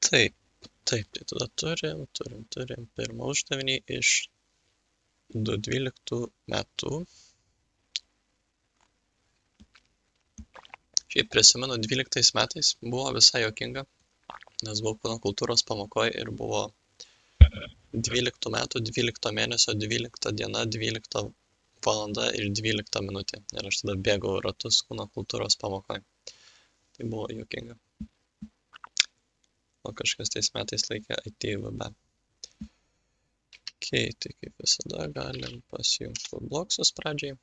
Taip, taip, tai tada turim pirmą uždavinį iš 2012 metų. Šiaip prisimenu, 12 metais buvo visai juokinga, nes buvau kūno kultūros pamokoje ir buvo 12 metų, 12 mėnesio, 12 diena, 12 valanda ir 12 minutė. Ir aš tada bėgau ratus kūno kultūros pamokoje. Tai buvo juokinga. O kažkas tais metais laikė IT VB. Ok, tai kaip visada galim pasijungti Roblox'us pradžiai.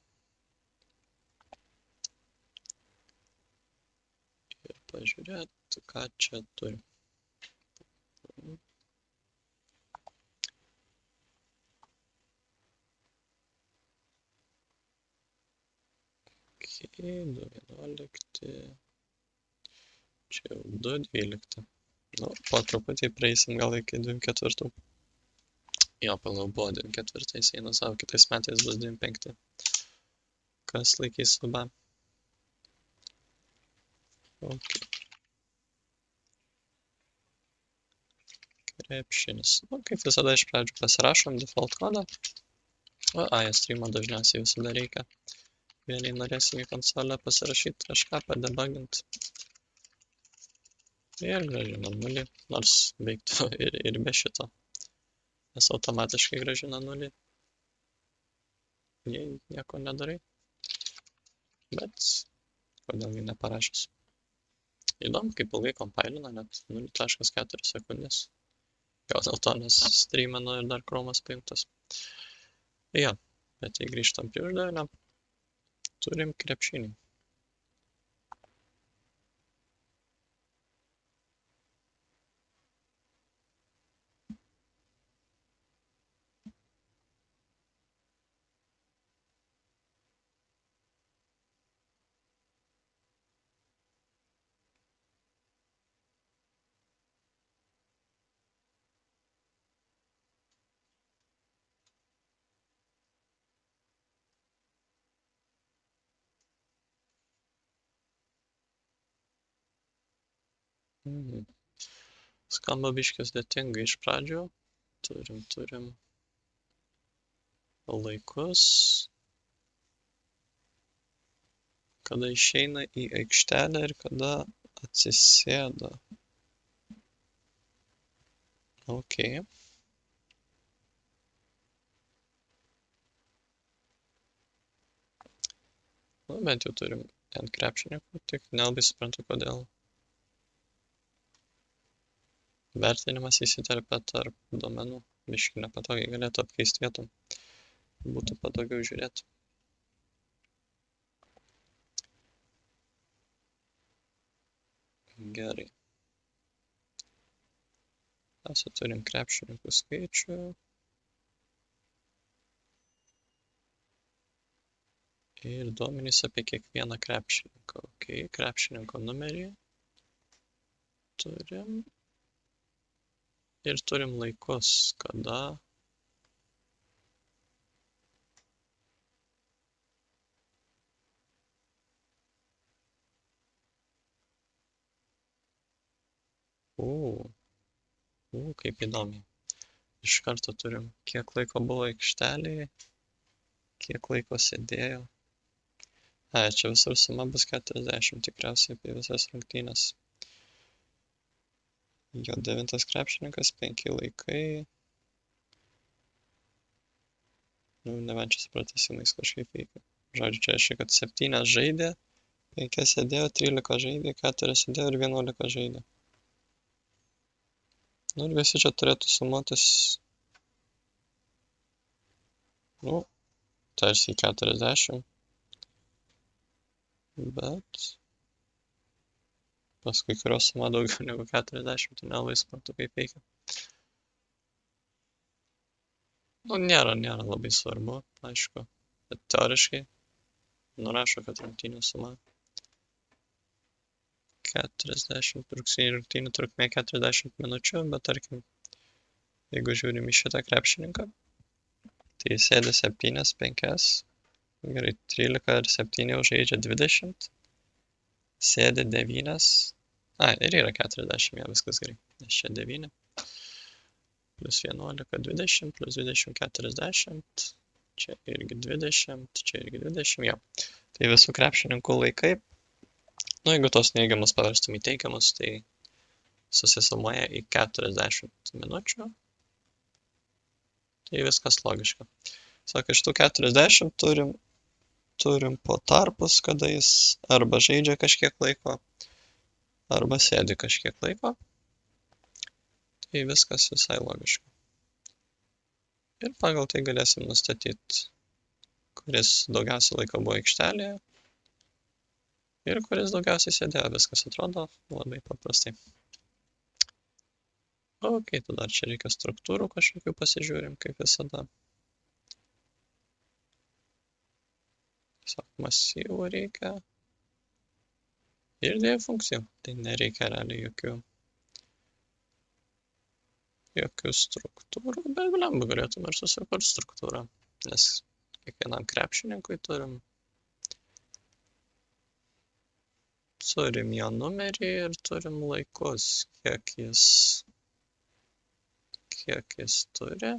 Ir pažiūrėti, ką čia turim. Ok, 2.11. Čia jau 2.12. Nu, po truputį prieisim gal iki 2.4. Jo, pilnau buvo 2.4, eina savo, kitais metais bus 2.5. Kas laikys VB? Ok. Krepšinis. Nu, kaip visada iš pradžių pasirašom default kodą. Ai, streamą dažniausiai visada reikia. Vėliai norėsim į konsolę pasirašyti kažką, padebugint. Ir grąžina 0, nors veiktų ir be šito. Nes automatiškai grąžina 0. Jei nieko nedarai. Bet kodėl jį neparašęs. Įdomu, kaip ilgai kompailina, net 0.4 sekundės. Gal dėl to, nes streamino ir dar chromas pajungtas. Jo, bet jei grįžtam prie uždavinio, turim krepšinį. Skamba biškis sudėtingai iš pradžių. Turim laikus, kada išeina į aikštelę ir kada atsisėda. Ok. Nu, bent jau turim ant krepšininkų, tik nelabai suprantu kodėl. Vertinimas įsiterpia tarp duomenų. Biškį nepatogiai galėtų apkeisti vietom. Būtų patogiau žiūrėti. Gerai. Mes turim krepšininkų skaičių. Ir duomenys apie kiekvieną krepšininką. Ok, krepšininko numerį turim. Ir turim laikus, kada kaip įdomiai. Iš karto turim, kiek laiko buvo aikštelėje, kiek laiko sėdėjo. Čia visur suma bus 40 tikriausiai apie visas rungtynės. Jo 9 krepšininkas, 5 laikai. Nu, nebent čia su pratesimais kažkaip veikia. Žodžiu, čia reiškia, kad 7 žaidė, 5 sėdėjo, 13 žaidė, 4 sėdėjo ir 11 žaidė. Nu ir visi čia turėtų sumuotis, nu, tarsi 40, bet paskui kurios suma daugiau negu 40, tai nelabai suprantu, kaip veikia. Nu, nėra labai svarbu, aišku, bet teoriškai nurašo, kad rungtynių suma 40, rungtynių trukmė 40 minučių, bet tarkim, jeigu žiūrim į šitą krepšininką, tai jis sėdi 7, 5, gerai, 13 ir 7 jau žaidžia 20, sėdi 9, Ir yra 40, ja, viskas gerai. Nes čia 9, plus 11, 20, plus 20, 40, čia irgi 20, čia irgi 20, jo. Tai visų krepšininkų laikai, nu jeigu tos neigiamus paverstum į teigiamus, tai susisumuoja į 40 minučių. Tai viskas logiška. Sako, iš tų 40 turim po tarpus, kada jis arba žaidžia kažkiek laiko, arba sėdi kažkiek laiko. Tai viskas visai logiška. Ir pagal tai galėsim nustatyti, kuris daugiausiai laiko buvo aikštelėje ir kuris daugiausiai sėdėjo. Viskas atrodo labai paprastai. Ok, tada dar čia reikia struktūrų kažkokių pasižiūrim, kaip visada. Tiesiog masyvų reikia. Ir dviejų funkcijų. Tai nereikia realiai jokių struktūrų, bet blemba galėtume ir susikurti struktūrą. Nes kiekvienam krepšininkui turim jo numerį ir turim laikus, kiek jis turi.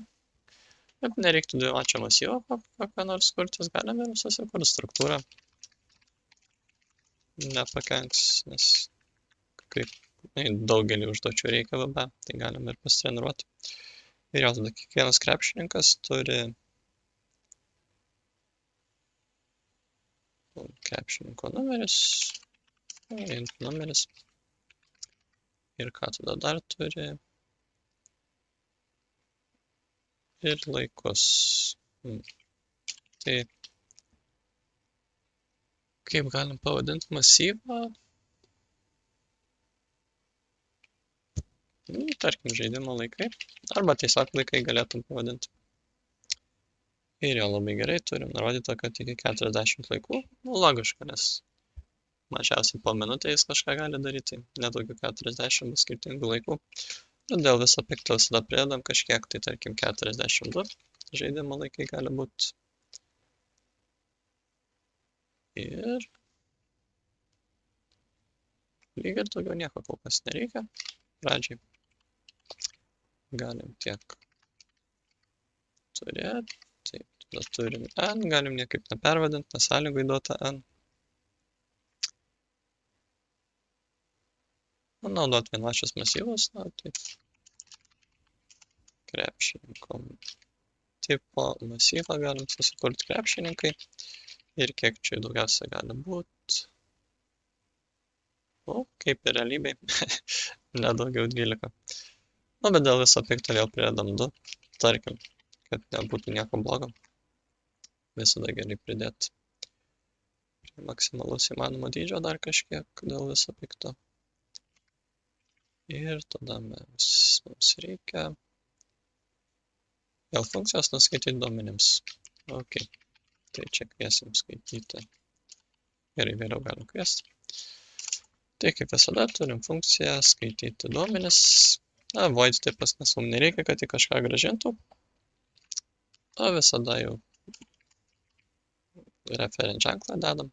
Bet nereiktų dvimačio masyvo kokią nors kurtis, galime ir susikurti struktūrą. Nepakenks, nes kaip daugelį užduočių reikia VB, tai galime ir pasitreniruoti. Ir jau tada kiekvienas krepšininkas turi krepšininko numeris, ir ką tada dar turi, ir laikus. Tai kaip galim pavadinti masyvą? Tarkim, žaidimo laikai, arba tiesiog laikai galėtum pavadinti. Ir jau labai gerai, turim nurodytą, kad iki 40 laikų, logiška, nes mažiausiai po minutę jis kažką gali daryti, nedaugiau 40 bus skirtingų laikų. Ir dėl viso pikto visada pridedam kažkiek, tai tarkim 42 žaidimo laikai gali būti. Ir lyg ir daugiau nieko kol kas nereikia. Pradžiai galim tiek turėti. Taip, tada turim n, galim niekaip nepervadinti, nes sąlygoj duota n. Naudot vienmačius masyvus, taip. Krepšininko tipo masyvą galim susikurti krepšininkai. Ir kiek čia daugiausia gali būti. Kaip ir realybėj. Nedaugiau 12. Bet dėl viso pikto vėl pridedam 2. Tarkim, kad nebūtų nieko blogo. Visada gerai pridėti prie maksimalus įmanomo dydžio dar kažkiek dėl viso pikto. Ir tada mums reikia vėl funkcijos nuskaityti duomenims. Ok, tai čia kviesim skaityti. Gerai, vėliau galim kviesti. Tai kaip visada turim funkciją skaityti duomenis. Void tipas, nes mums nereikia, kad į kažką grąžintų. O visada jau referent ženklą dedam.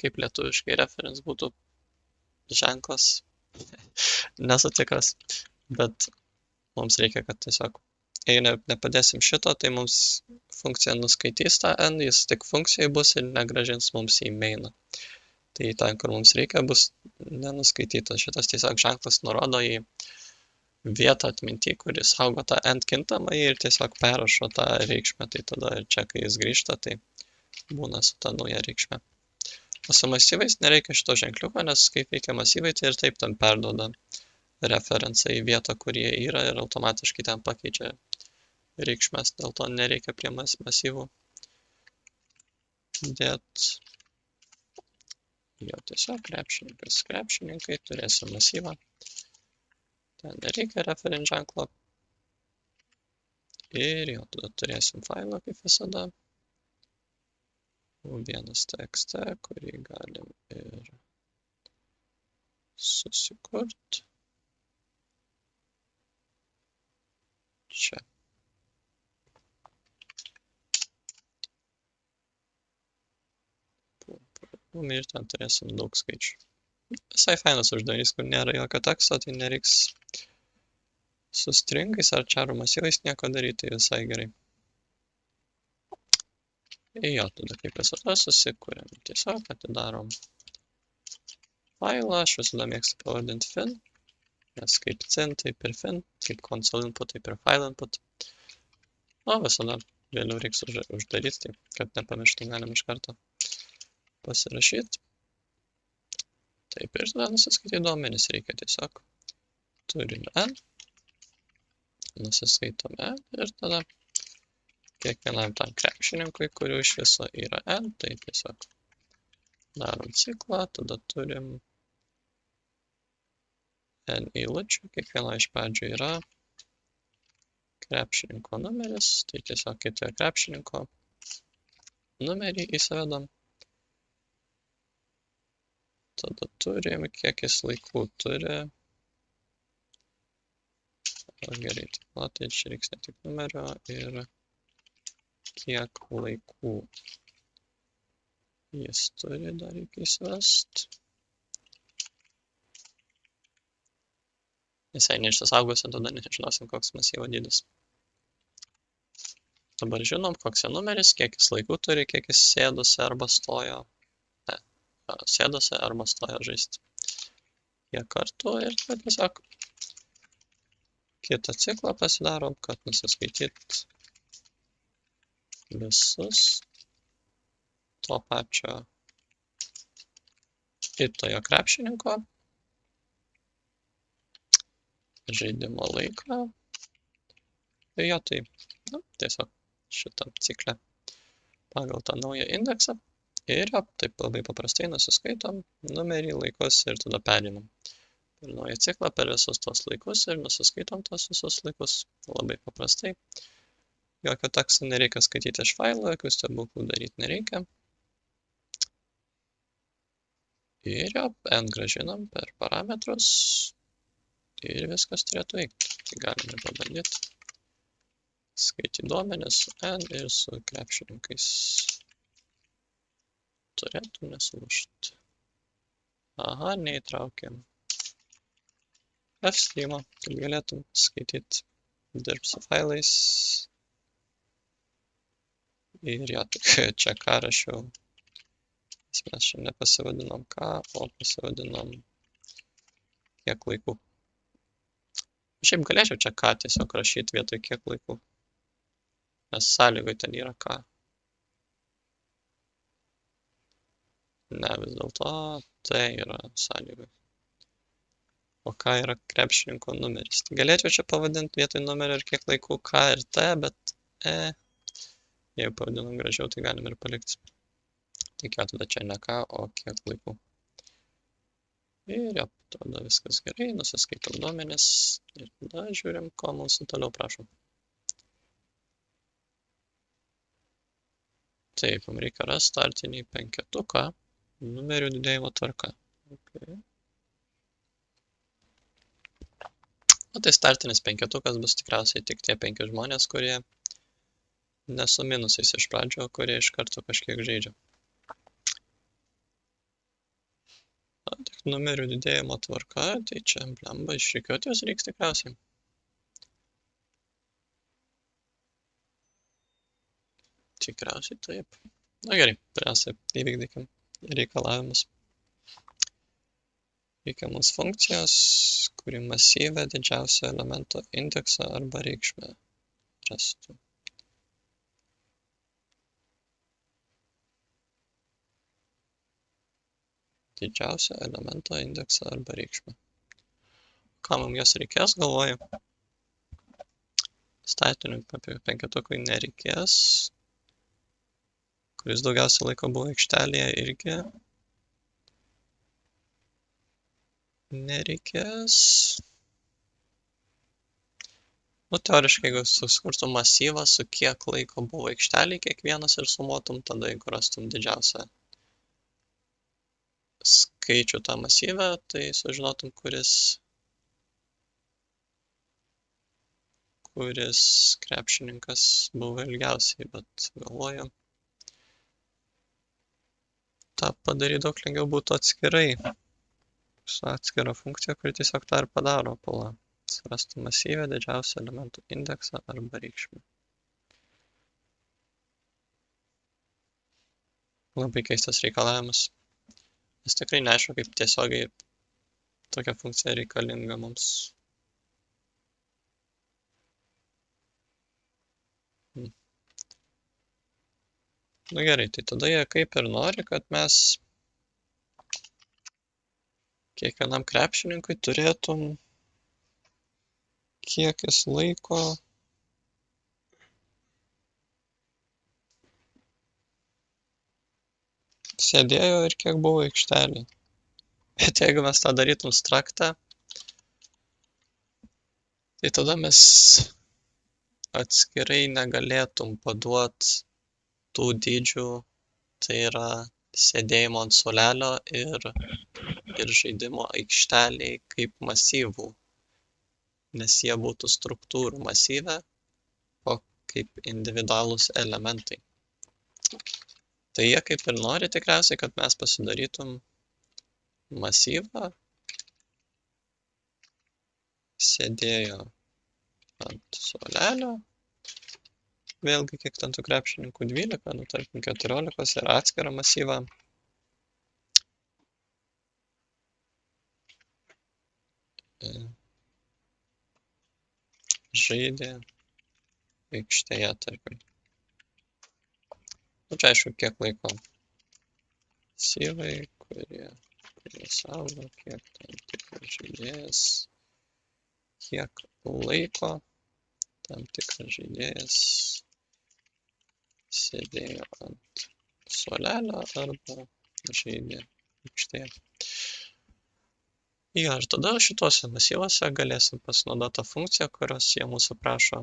Kaip lietuviškai reference būtų ženklas. Nesu tikras, bet mums reikia, kad tiesiog, jei nepadėsim šito, tai mums funkcija nuskaitys tą n, jis tik funkcijai bus ir negrąžins mums į mainą. Tai ten, kur mums reikia, bus nenuskaitytas. Šitas tiesiog ženklas nurodo į vietą atminty, kuris saugo tą n kintamą ir tiesiog perrašo tą reikšmę. Tai tada čia, kai jis grįžta, tai būna su ta nauja reikšmė. O su masyvais nereikia šito ženkliuko, nes kaip veikia masyvai, tai ir taip ten perduoda referencą į vietą, kur jie yra ir automatiškai ten pakeičia reikšmės. Dėl to nereikia prie masyvų dėt. Jo tiesiog krepšininkai, turėsim masyvą. Ten nereikia referent ženklo. Ir jo, tada turėsim failą kaip visada. Vienas txt, kurį galim ir susikurt. Čia. Ir ten turėsim daug skaičių. Visai fainas uždavinys, kur nėra jokio teksto, tai nereiks su stringais ar čarų masyvais nieko daryti, tai visai gerai. Jo, tada kaip visada susikūrėm. Tiesiog atidarom failą, aš visada mėgstu pavadinti fin, nes kaip cin, taip ir fin, kaip console input, taip ir file input. O visada vėliau reiks uždaryti, tai kad nepamirštum galim iš karto pasirašyti. Taip ir tada nusiskaityti duomenis reikia tiesiog turinio n, nusiskaitom n ir tada kiekvienam tam krepšininkui, kurių iš viso yra n, tai tiesiog darom ciklą, tada turim n eilučių, kiekvieno iš pradžių yra krepšininko numeris, tai tiesiog kitoje krepšininko numerį įsivedam. Tada turim, kiek jis laikų turi. Gerai, tai čia reiks ne tik numerio ir kiek laikų jis turi, dar reikia įsivest. Visai neišsisaugosim, tada nežinosim, koks masyvo dydis. Dabar žinom, koks jo numeris, kiek jis laikų turi, kiek jis sėdosi arba stojo. Ne, sėdosi arba stojo žaisti. Kiek kartų ir tiesiog kitą ciklą pasidarom, kad nusiskaityt visus to pačio kitojo krepšininko žaidimo laiką. Jo, tai tiesiog šitam cikle pagal tą naują indeksą ir taip labai paprastai nusiskaitom numerį, laikus ir tada perinam per naują ciklą, per visus tos laikus ir nusiskaitom tos visus laikus labai paprastai. Jokio teksto nereikia skaityti iš failo, jokių stebuklų daryti nereikia. Ir jo, n grąžinam per parametrus ir viskas turėtų veikti. Tai galime pabandyti skaityti duomenis su n ir su krepšininkais. Turėtų nesulūžti. Aha, neįtraukiam F-streamą, kad galėtum skaityti, dirbti su failais. Ir jo, tik čia ką rašiau. Mes čia nepasivadinom ką, o pasivadinom kiek laikų. Šiaip galėčiau čia ką tiesiog rašyti vietoj kiek laikų. Nes sąlygoj ten yra ką. Ne, vis dėlto tai yra sąlygoj. O ką yra krepšininko numeris. Tai galėčiau čia pavadinti vietoj numerio ir kiek laikų K ir T, bet jeigu pavadinam gražiau, tai galim ir palikti. Tik jau tada čia ne K, o kiek laikų. Ir jo, tada viskas gerai, nusiskaitom duomenis ir tada žiūrim, ko mūsų toliau prašom. Taip, mums reikia rasti startinį penketuką, numerių didėjimo tvarka. Okay. O tai startinis penketukas bus tikriausiai tik tie 5 žmonės, kurie ne su minusais iš pradžio, kurie iš karto kažkiek žaidžia. Tik numerių didėjimo tvarka, tai čia blemba išrikiuoti jos reiks tikriausiai. Tikriausiai taip. Na gerai, pirmiausia, įvykdykim reikalavimus. Reikiamos funkcijos, kuri masyvę didžiausio elemento indeksą arba reikšmę rastų. Didžiausio elemento indeksą arba reikšmę. Ką mums jos reikės, galvoju. Statinių penketukui nereikės. Kuris daugiausia laiko buvo aikštelėje, irgi nereikės. Nu, teoriškai, jeigu susikurtum masyvą, su kiek laiko buvo aikštelėje kiekvienas ir sumuotum, tada jeigu rastum didžiausią skaičių tą masyvę, tai sužinotum, kuris krepšininkas buvo ilgiausiai, bet galvoju, tą padaryti daug lengviau būtų atskirai. su atskira funkcija, kuri tiesiog tą ir padaro. Pala. Surastų masyvę didžiausią elementų indeksą arba reikšmę. Labai keistas reikalavimas. Nes tikrai neaišku, kaip tiesiogiai tokia funkcija reikalinga mums. Nu gerai, tai tada jie kaip ir nori, kad mes kiekvienam krepšininkui turėtum kiek jis laiko sėdėjo ir kiek buvo aikštelėje. Bet jeigu mes tą darytum struktą, tai tada mes atskirai negalėtum paduot tų dydžių, tai yra sėdėjimo ant suolelio ir žaidimo aikšteliai kaip masyvų, nes jie būtų struktūrų masyve, o kaip individualūs elementai. Tai jie kaip ir nori tikriausiai, kad mes pasidarytum masyvą, sėdėjo ant suolelio, vėlgi kiek ten tų krepšininkų 12, nu tarkim 14 ir atskirą masyvą. Žaidė aikštėje, tarkim. Nu čia aišku, kiek laiko masyvai, kurie saugo, kiek tam tikras žaidėjas, kiek laiko tam tikras žaidėjas sėdėjo ant suolelio arba žaidė aikštėje. Jo, ir tada šituose masyvuose galėsim pasinaudoti tą funkciją, kurios jie mūsų prašo.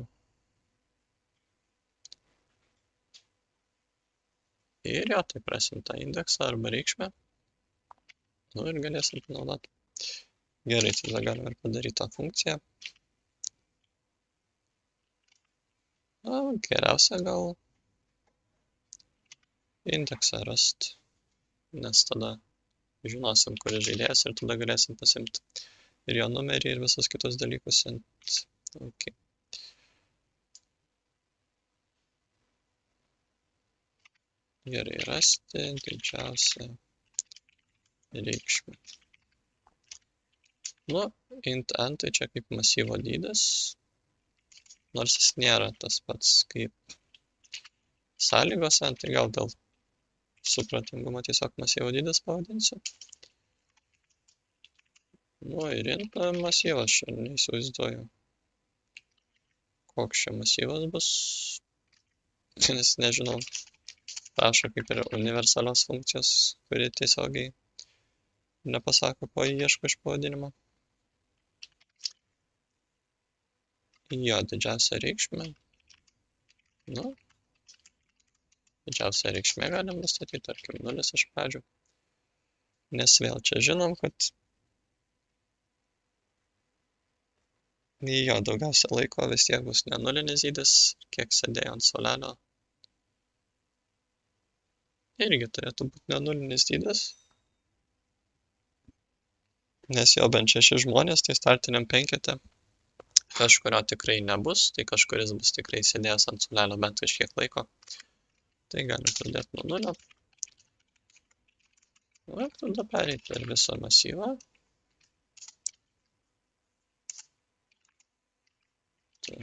Ir jo, tai prasim tą indeksą arba reikšmę. Nu ir galėsim panaudoti. Gerai, tada galim ir padaryti tą funkciją. Na, geriausia gal indeksą rast, nes tada žinosim, kuris žaidėjas ir tada galėsim pasimti ir jo numerį ir visus kitus dalykus ant. Okay. Gerai, rasti didžiausią reikšmę. Nu, int n tai čia kaip masyvo dydis, nors jis nėra tas pats kaip sąlygose, tai gal dėl supratingumo tiesiog masyvo dydis pavadinsiu. Nu ir int masyvas, čia neįsivaizduoju, koks čia masyvas bus, nes nežinau. Prašo kaip ir universalios funkcijos, kuri tiesiogiai nepasako, ko jį ieško iš pavadinimo. Jo, didžiausia reikšmė. Nu, didžiausia reikšmė galim nustatyti, tarkim, 0 iš pradžių. Nes vėl čia žinom, kad jo daugiausia laiko vis tiek bus ne nulinis dydis, kiek sėdėjo ant suolelio. Irgi turėtų būti ne nulinis dydis. Nes jo bent 6 žmonės, tai startiniam penkete kažkurio tikrai nebus, tai kažkuris bus tikrai sėdėjęs ant suolelio bent kažkiek laiko. Tai galim pradėti nuo 0. Ir tada pereiti per visą masyvą. Tai.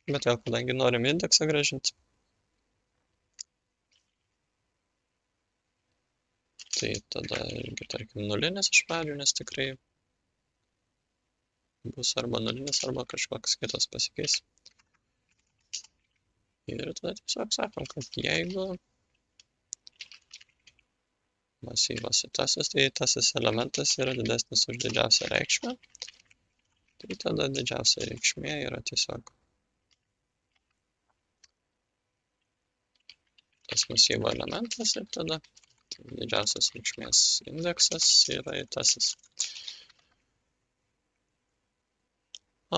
Bet vėl, kadangi norim indeksą grąžinti, tai tada irgi, tarkim, nulinis iš pradžių, nes tikrai bus arba nulinis, arba kažkoks kitas pasikeis. Ir tada tiesiog sakom, kad jeigu masyvas tasis, tai tasis elementas yra didesnis už didžiausią reikšmę, tai tada didžiausia reikšmė yra tiesiog tas masyvo elementas ir tada didžiausias reikšmės indeksas yra tasis.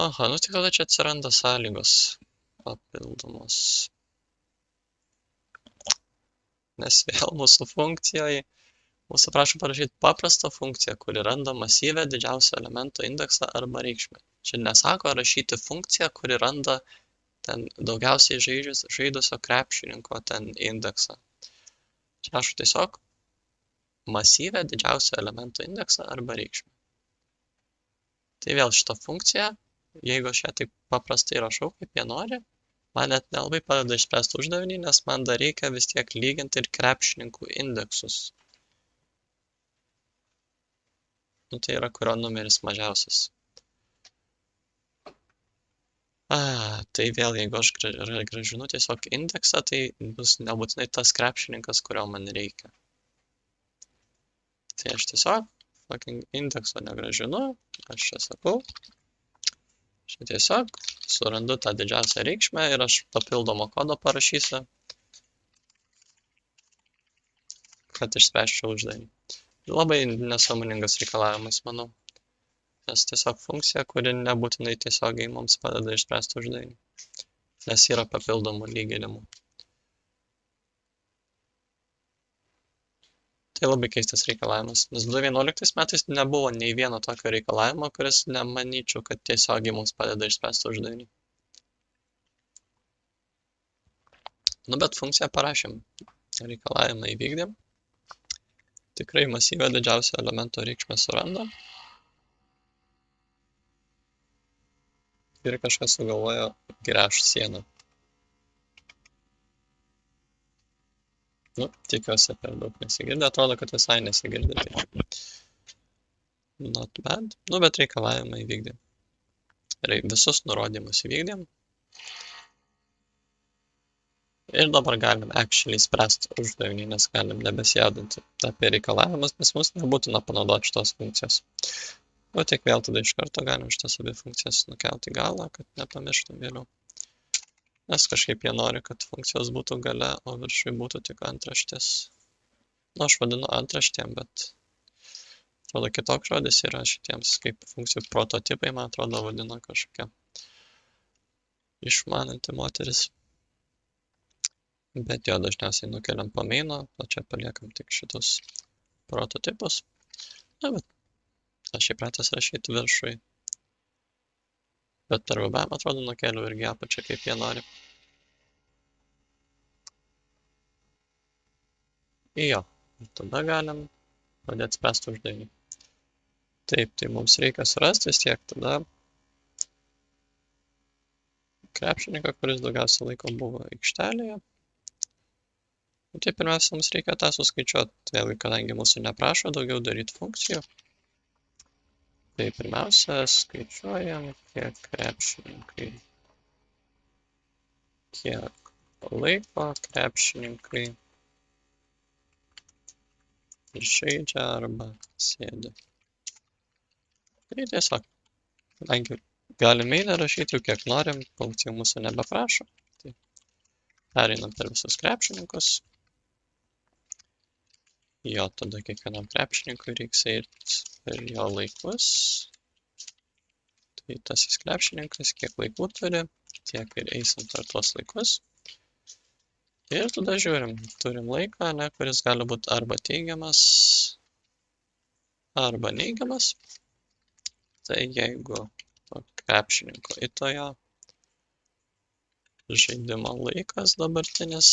Aha, nu tai tada čia atsiranda sąlygos papildomos. Nes vėl mūsų funkcijoje Mūsų prašo parašyti paprastą funkciją, kuri randa masyvę didžiausio elemento indeksą arba reikšmę. Čia nesako rašyti funkciją, kuri randa ten daugiausiai žaidusio krepšininko ten indeksą. Čia rašo tiesiog masyvę didžiausio elemento indeksą arba reikšmę. Tai vėl šitą funkciją, jeigu aš ją taip paprastai rašau, kaip jie nori, man net nelabai padeda išspręsti uždavinį, nes man dar reikia vis tiek lyginti ir krepšininkų indeksus. Tai yra, kurio numeris mažiausias. Tai vėl, jeigu aš grąžinu tiesiog indeksą, tai bus nebūtinai tas krepšininkas, kurio man reikia. Tai aš tiesiog indekso negrąžinu, aš čia sakau, čia tiesiog surandu tą didžiausią reikšmę ir aš papildomą kodą parašysiu, kad išspręsčiau uždavinį. Labai nesąmoningas reikalavimas, manau. Nes tiesiog funkcija, kuri nebūtinai tiesiogiai mums padeda išspręsti uždavinį. Nes yra papildomų lyginimų. Tai labai keistas reikalavimas. Nes 2011 metais nebuvo nei vieno tokio reikalavimo, kuris nemanyčiau, kad tiesiogiai mums padeda išspręsti uždavinį. Bet funkciją parašėm. Reikalavimą įvykdėm. Tikrai masyvę didžiausio elemento reikšmę suranda. Ir kažkas sugalvojo gręžt sieną. Tikiuosi per daug nesigirdė. Atrodo, kad visai nesigirdė. Tai not bad. Bet reikalavimą įvykdėm. Visus nurodymus įvykdėm. Ir dabar galim actually spręsti uždavinį, nes galim nebesijaudinti apie reikalavimus, nes mums nebūtina panaudoti šitos funkcijos. Tik vėl tada iš karto galim šitas abi funkcijas nukelti į galą, kad nepamirštum vėliau. Nes kažkaip jie nori, kad funkcijos būtų gale, o viršui būtų tik antraštės. Aš vadinu antraštėm, bet atrodo kitoks žodis yra šitiems kaip funkcijų prototipai, man atrodo vadina kažkokia išmananti moteris. Bet jo dažniausiai nukeliam po maino, o čia paliekam tik šitus prototipus. Bet aš įpratęs rašyti viršui. Bet per VBM atrodo nukeliu irgi apačią, kaip jie nori. Jo, ir tada galim pradėti spręsti uždavinį. Taip, tai mums reikia surasti vis tiek tada krepšininką, kuris daugiausia laiko buvo aikštelėje. Tai pirmiausia, mums reikia tą suskaičiuoti, vėlgi, kadangi mūsų neprašo daugiau daryti funkcijų. Tai pirmiausia, skaičiuojam, kiek krepšininkai, kiek laiko krepšininkai žaidžia arba sėdi. Tai tiesiog, kadangi galim mainą rašyti jau kiek norim, funkcijų mūsų nebeprašo. Tai pereinam per visus krepšininkus. Jo, tada kiekvienam krepšininkui reiks eiti per jo laikus. Tai tasis krepšininkas, kiek laikų turi, tiek ir eisim per tuos laikus. Ir tada žiūrim, turim laiką, kuris gali būti arba teigiamas, arba neigiamas. Tai jeigu krepšininko įtojo žaidimo laikas dabartinis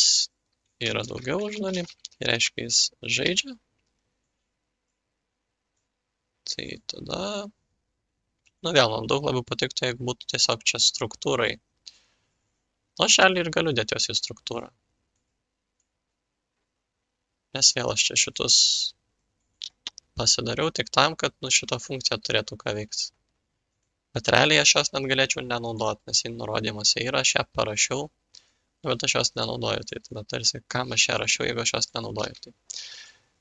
yra daugiau už nulį, tai reiškia jis žaidžia. Tai tada, vėl man daug labiau patiktų, jeigu būtų tiesiog čia struktūrai. Aš realiai ir galiu dėti jos į struktūrą. Nes vėl aš čia šitus pasidariau tik tam, kad šita funkcija turėtų ką veikti. Bet realiai aš jos net galėčiau nenaudoti, nes jį nurodymuose yra, aš ją parašiau, bet aš jos nenaudoju. Tai tada tarsi, kam aš ją rašiau, jeigu aš jos nenaudoju. Tai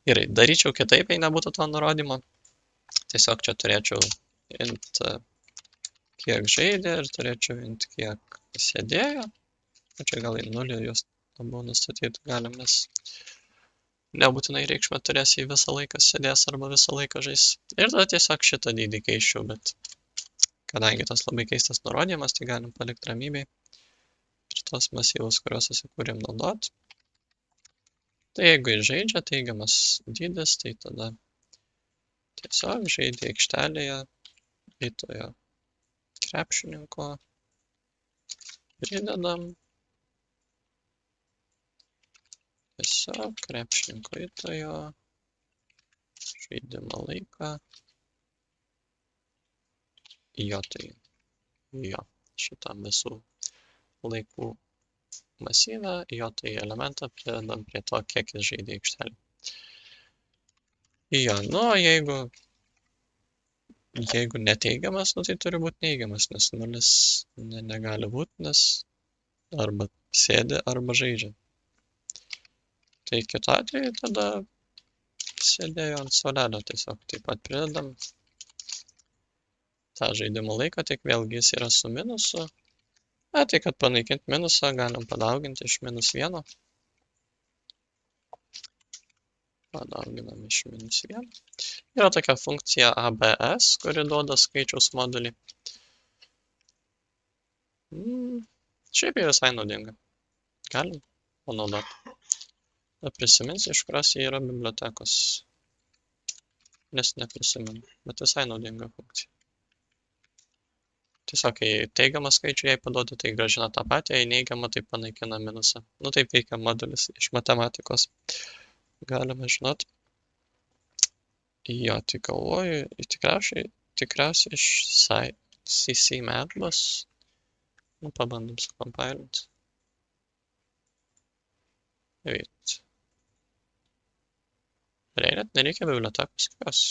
gerai, daryčiau kitaip, jei nebūtų to nurodymo. Tiesiog čia turėčiau int kiek žaidė ir turėčiau int kiek sėdėjo. Čia gal į nulį jos abu nustatyti galim, nes nebūtinai reikšmę turės į visą laiką sėdės arba visą laiką žais. Ir tada tiesiog šitą dydį keiščiau, bet kadangi tas labai keistas nurodymas, tai galim palikti ramybėj šitos masyvus, kuriuos susikūrėm naudot. Tai jeigu jis žaidžia teigiamas dydis, tai tada tiesiog žaidė aikštelėje įtojo krepšininko, pridedam tiesiog krepšininko įtojo žaidimo laiką, jo tai jo šitam visų laikų masyvą, jo tai elementą pridedam prie to, kiek jis žaidė aikštelį. Jo, nu, jeigu neteigiamas, nu, tai turi būti neigiamas, nes nulis negali būti, nes arba sėdi, arba žaidžia. Tai kitu atveju tada sėdėjo ant suolelio, tiesiog taip pat pridedam tą žaidimo laiką, tik vėlgi jis yra su minusu. Tai kad panaikinti minusą, galim padauginti iš -1. Padauginam iš -1. Yra tokia funkcija ABS, kuri duoda skaičiaus modulį. Šiaip jau visai naudinga. Galim panaudoti. Prisiminsiu, iš kurios jie yra bibliotekos. Nes neprisimenu, bet visai naudinga funkcija. Tiesiog, kai teigiamą skaičių jai paduodu, tai grąžina tą patį, jei neigiamą, tai panaikina minusą. Nu, taip veikia modulis iš matematikos. Galima žinot. Jo, tai galvoju, tikriausiai iš CCMath bus. Nu, pabandom sukompailinti. Veit. Net nereikia bibliotekos kokios.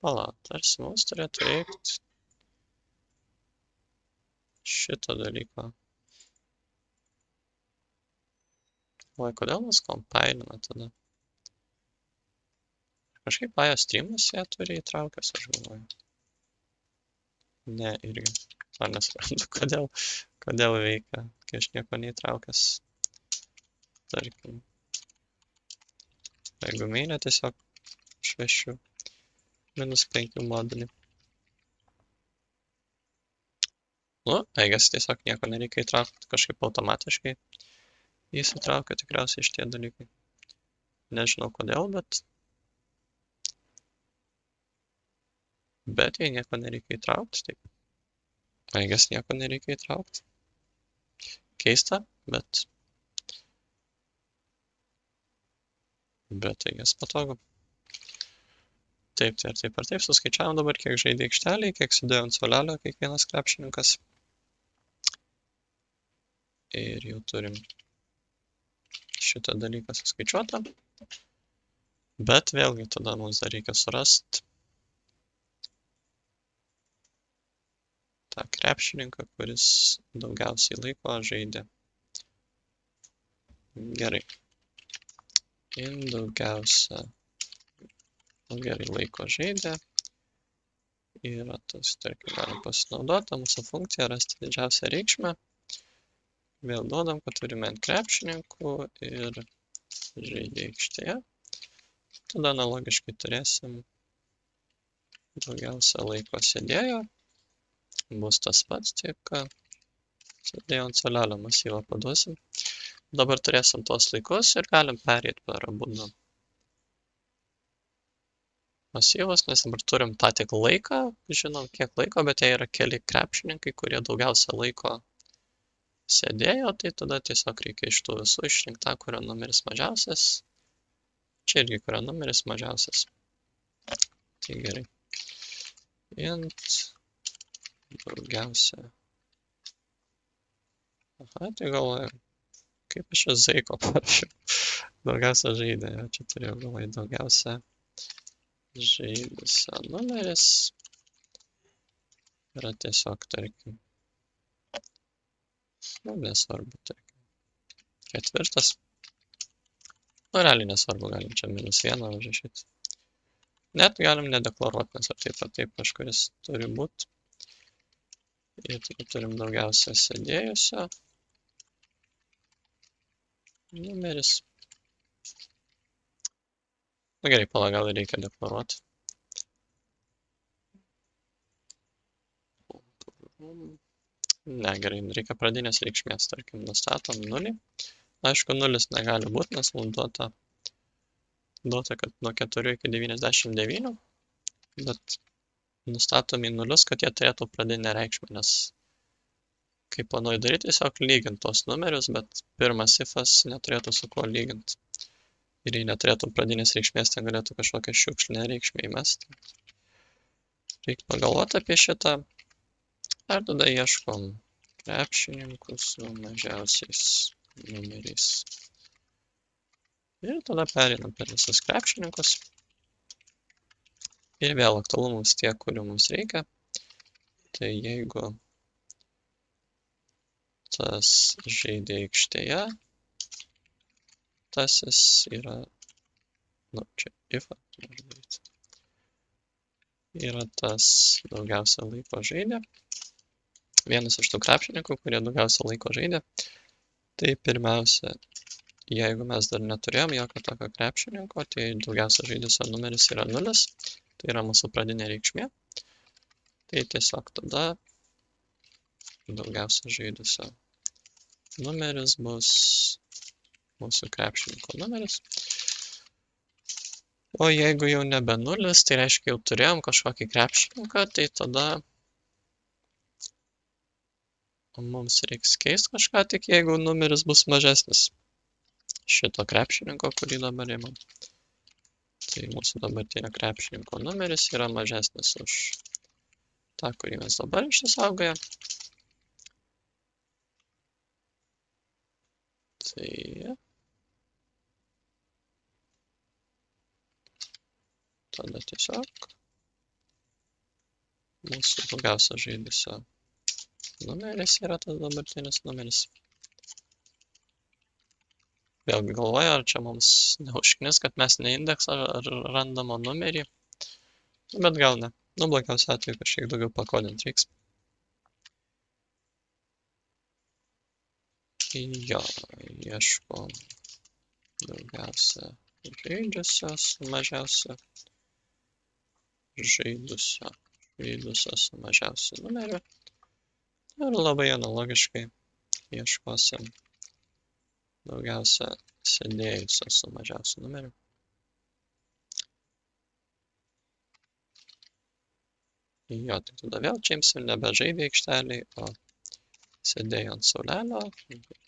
Pala, tarsi mums turėtų reikti šito dalyko. Oi, kodėl mes kompailiname tada? Kažkaip IO streamas ją turi įtraukęs, aš galvoju. Ne, irgi. Ar nesuprantu, kodėl veikia, kai aš nieko neįtraukęs. Tarkim. Jeigu mainė, tiesiog švešiu -5 modulį. Nu, eigas tiesiog nieko nereikia įtraukti, kažkaip automatiškai įsitraukia tikriausiai šitie dalykai. Nežinau kodėl, bet jei nieko nereikia įtraukti, tai eigas nieko nereikia įtraukti. Keista, bet eigas patogu. Taip, tai ar taip suskaičiavom dabar, kiek žaidė aikštelį, kiek sėdėjo ant suolelio kiekvienas krepšininkas. Ir jau turim šitą dalyką suskaičiuotą. Bet vėlgi tada mums dar reikia surasti tą krepšininką, kuris daugiausiai laiko žaidė. Gerai. Daugiausia gerai laiko žaidė. Yra tas, tarkim, galim pasinaudoti mūsų funkciją, rasti didžiausią reikšmę. Vėl duodam, kad turime ant krepšininkų ir žaidė aikštėje. Tada analogiškai turėsim daugiausia laiko sėdėjo. Bus tas pats, tik sėdėjo ant suolelio masyvą paduosim. Dabar turėsim tos laikus ir galim pereiti per abudu masyvus, nes dabar turim tą tik laiką, žinom kiek laiko, bet jie yra keli krepšininkai, kurie daugiausia laiko sėdėjo, tai tada tiesiog reikia iš tų visų išrinkti tą, kurio numeris mažiausias. Čia irgi kurio numeris mažiausias. Tai gerai. Int daugiausia. Aha, tai galvoju, kaip aš čia Zaiko parašiau. Daugiausia žaidė, čia turėjau galvoje daugiausia žaidusio numeris. Yra tiesiog, tarkim, nu, nesvarbu, tarkim, 4. Nu, realiai nesvarbu, galim čia -1 užrašyti. Net galim nedeklaruoti, nes ar taip kažkuris turi būti. Ir turim daugiausia sėdėjusio. Numeris. Na gerai, pala, gal reikia deklaruoti. Ne, gerai, reikia pradinės reikšmės, tarkim, nustatom 0. Aišku, 0 negali būti, nes mums duota, kad nuo 4 iki 99, bet nustatom į 0, kad jie turėtų pradinę reikšmę, nes kaip planuoju daryti, tiesiog lygint tos numerius, bet pirmas ifas neturėtų su kuo lyginti. Ir jei neturėtų pradinės reikšmės, ten galėtų kažkokią šiukšlinę reikšmę įmesti. Reikia pagalvoti apie šitą. Ir tada ieškom krepšininkų su mažiausiais numeriais. Ir tada pereinam per visus krepšininkus. Ir vėl aktualumus tie, kurių mums reikia. Tai jeigu tas žaidė aikštėje, tasis yra, čia ifą noriu daryti, yra tas daugiausia laiko žaidė. Vienas iš tų krepšininkų, kurie daugiausia laiko žaidė. Tai pirmiausia, jeigu mes dar neturėjom jokio tokio krepšininko, tai daugiausia žaidusio numeris yra 0. Tai yra mūsų pradinė reikšmė. Tai tiesiog tada daugiausia žaidusio numeris bus mūsų krepšininko numeris. O jeigu jau nebe 0, tai reiškia jau turėjom kažkokį krepšininką, tai tada mums reiks keisti kažką, tik jeigu numeris bus mažesnis šito krepšininko, kurį dabar imam. Tai mūsų dabartinio krepšininko numeris yra mažesnis už tą, kurį mes dabar išsisaugoję. Tai tada tiesiog mūsų daugiausia žaidusio numeris yra tas dabartinis numeris. Vėlgi galvoju, ar čia mums neužknis, kad mes ne indeksą randamo numerį. Bet gal ne. Nu, blogiausia atveju kažkiek daugiau pakodinti reiks. Jo, ieškom daugiausia žaidusio su mažiausia žaidusio su mažiausiu numeriu. Ir labai analogiškai ieškosim daugiausia sėdėjusio su mažiausiu numeriu. Jo, tai tada vėl čia imsim nebe žaidė aikšteliai, o sėdėjo ant saulelio.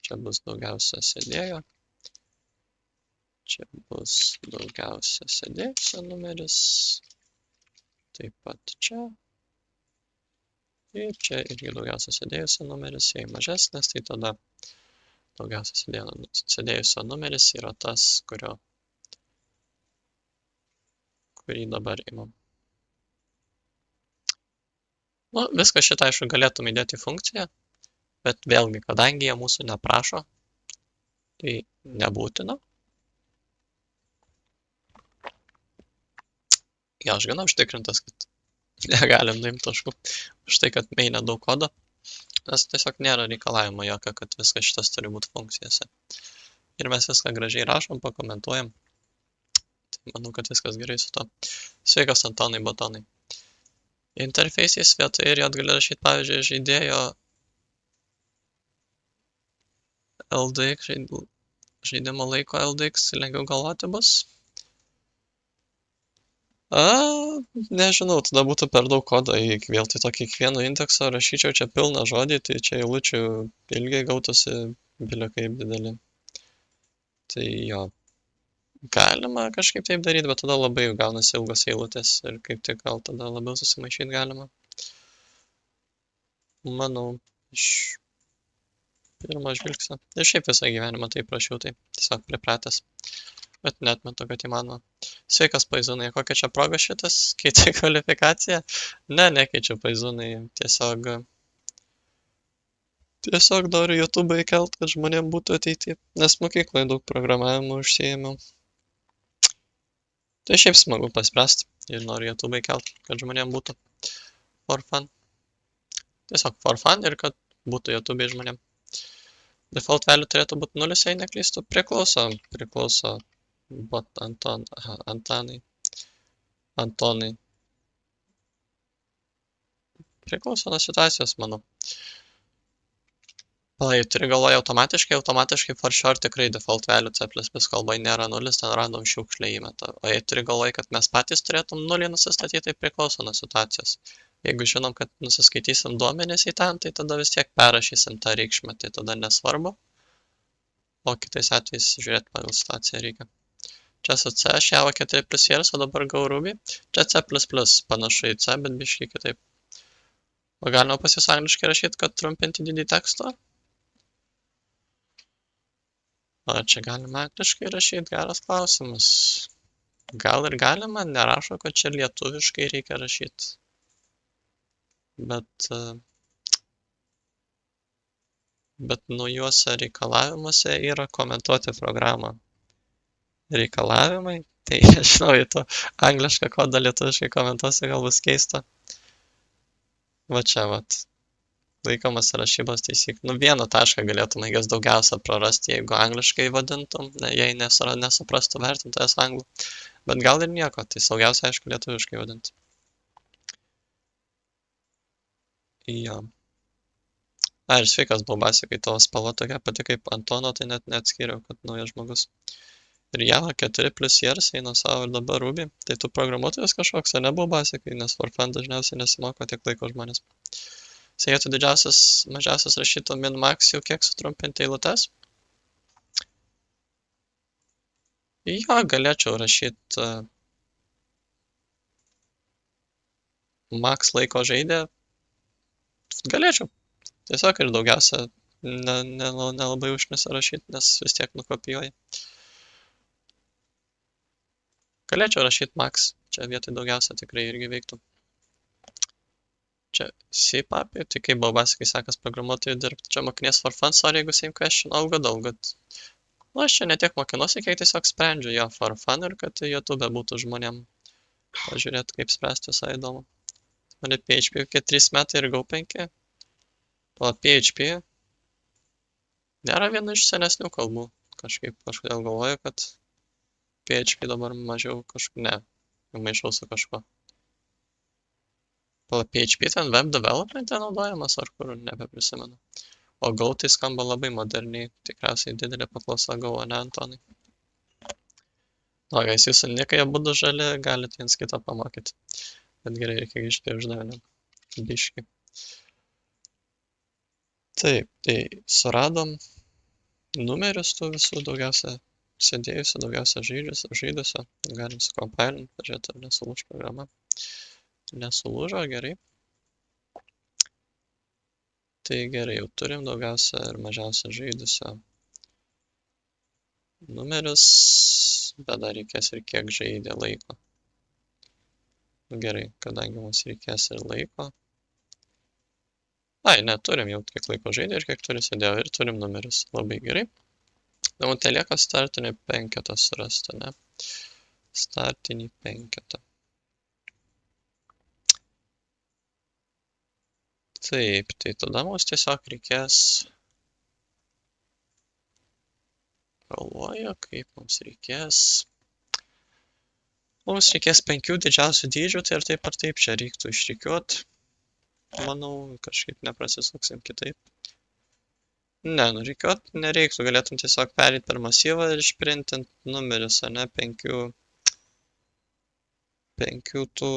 Čia bus daugiausia sėdėjo. Čia bus daugiausia sėdėjusio numeris. Taip pat čia. Ir čia irgi daugiausia sėdėjusio numeris, jei mažesnis, tai tada daugiausia sėdėjusio numeris yra tas, kurį dabar imam. Nu, viską šitą, aišku, galėtum įdėti į funkciją, bet vėlgi, kadangi jie mūsų neprašo, tai nebūtina. Jo, aš gana užtikrintas, kad negalim nuimti taškų už tai, kad maine daug kodo, nes tiesiog nėra reikalavimo jokio, kad viskas šitas turi būti funkcijose. Ir mes viską gražiai rašom, pakomentuojam. Tai manau, kad viskas gerai su to. Sveikas Antonai Batonai. Interfeisais vietoje ir gali rašyti, pavyzdžiui, žaidėjo LDX, žaidimo laiko LDX, lengviau galvoti bus. Nežinau, tada būtų per daug kodo, vėl tai to kiekvieno indekso rašyčiau čia pilną žodį, tai čia eilučių ilgiai gautųsi bilio kaip dideli. Tai jo, galima kažkaip taip daryti, bet tada labai gaunasi ilgos eilutės ir kaip tik gal tada labiau susimaišyti galima. Manau, iš pirmo žvilgsnio. Ir šiaip visą gyvenimą taip rašiau, tai tiesiog pripratęs. Bet neatmetu, kad įmanoma. Sveikas Paizūnai, kokia čia proga šitas? Keičia kvalifikaciją? Ne, nekeičiu Paizūnai. Tiesiog noriu YouTube įkelt, kad žmonėm būtų ateity. Nes mokykloje daug programavimo užsiėmiau. Tai šiaip smagu paspręsti ir noriu YouTube įkelt, kad žmonėm būtų for fun. Tiesiog for fun ir kad būtų YouTube žmonėm. Default value turėtų būti 0, jei neklystu. Priklauso Antonai. Priklauso nuo situacijos, manau. Jei turi galvoje automatiškai for sure tikrai default value C++ kalbai nėra 0, ten random šiukšlę įmeta. O jei turi galvoje, kad mes patys turėtum 0 nusistatyti, tai priklauso nuo situacijos. Jeigu žinom, kad nusiskaitysim duomenys į ten, tai tada vis tiek perrašysim tą reikšmę, tai tada nesvarbu. O kitais atvejais žiūrėti pagal situaciją reikia. Čia su C, aš Java 4 plus years, o dabar Go Ruby. Čia C++, panašu į C, bet biškai kitaip. O galima pas jūs angliškai rašyti, kad trumpinti didį tekstą? O čia galima angliškai rašyti, geras klausimas. Gal ir galima, nerašo, kad čia lietuviškai reikia rašyti. Bet naujuose reikalavimuose yra komentuoti programą. Reikalavimai, tai nežinau, į to anglišką kodą lietuviškai komentuosi, gal bus keista. Va čia, laikomas rašybos taisyklių. Vieną tašką galėtum, daugiausia prarasti, jeigu angliškai vadintum, jei nesuprastų vertintojas anglų. Bet gal ir nieko, tai saugiausia, aišku, lietuviškai vadinti. Jo. Ir sveikas, Baubasikai, tavo spalva tokia pati kaip Antono, tai net neatskiriau, kad naujas žmogus. Ir Java 4 plus years eina savo ir dabar Ruby. Tai tu programuotojas kažkoks, ar ne, Baubasikai, nes for fun dažniausiai nesimoko tiek laiko žmonės. Sėtų mažiausias rašyto min-max jau kiek sutrumpinti eilutes. Jo, galėčiau rašyti max laiko žaidė. Galėčiau. Tiesiog ir daugiausia nelabai užmisa rašyti, nes vis tiek nukopijuoja. Galėčiau rašyti max. Čia vietoj daugiausia tikrai irgi veiktų. Čia C-papį, tai kaip Baubasikai sekas programuotojų dirbti. Čia mokinės for fun, sorry, jeigu same question, all good. Nu, aš čia ne tiek mokinuosi, kiek tiesiog sprendžiu jo for fun ir kad YouTube būtų žmonėm pažiūrėti, kaip spręsti, visai įdomu. Mane PHP kokie 3 metai ir Go 5. O PHP nėra viena iš senesnių kalbų. Kažkodėl galvoju, kad PHP dabar mažiau maišau su kažkuo. PHP ten web development naudojamas, ar kur, nebeprisimenu. O Go tai skamba labai moderniai, tikriausiai didelė paklausa Go, o ne Antonai. O, guys, jūsų nikai abudu žali, galite viens kitą pamokyti. Bet gerai, reikia grįžti prie uždavinio. Biškai. Taip, tai suradom numerius tų visų daugiausia sėdėjusių, daugiausia žaidusių. Galim sukompilinti, pažiūrėti, ar nesulūž programa. Nesulūžo, gerai. Tai gerai, jau turim daugiausia ir mažiausia žaidusio numerius, bet dar reikės ir kiek žaidė laiko. Gerai, kadangi mums reikės ir laiko. Turim jau kiek laiko žaidė ir kiek turi sėdėjo ir turim numerius. Labai gerai. Dabar tai lieka startinį penketą surasti, ne? Startinį penketą. Taip, tai tada mums tiesiog reikės, galvoju, kaip mums reikės 5 didžiausių dydžių, tai ir taip ar taip čia reiktų išrikiuoti. Manau, kažkaip neprasisuksim kitaip. Ne, nurikiuoti nereiktų, galėtum tiesiog perėti per masyvą ir išprintinti numerius, o ne 5 tų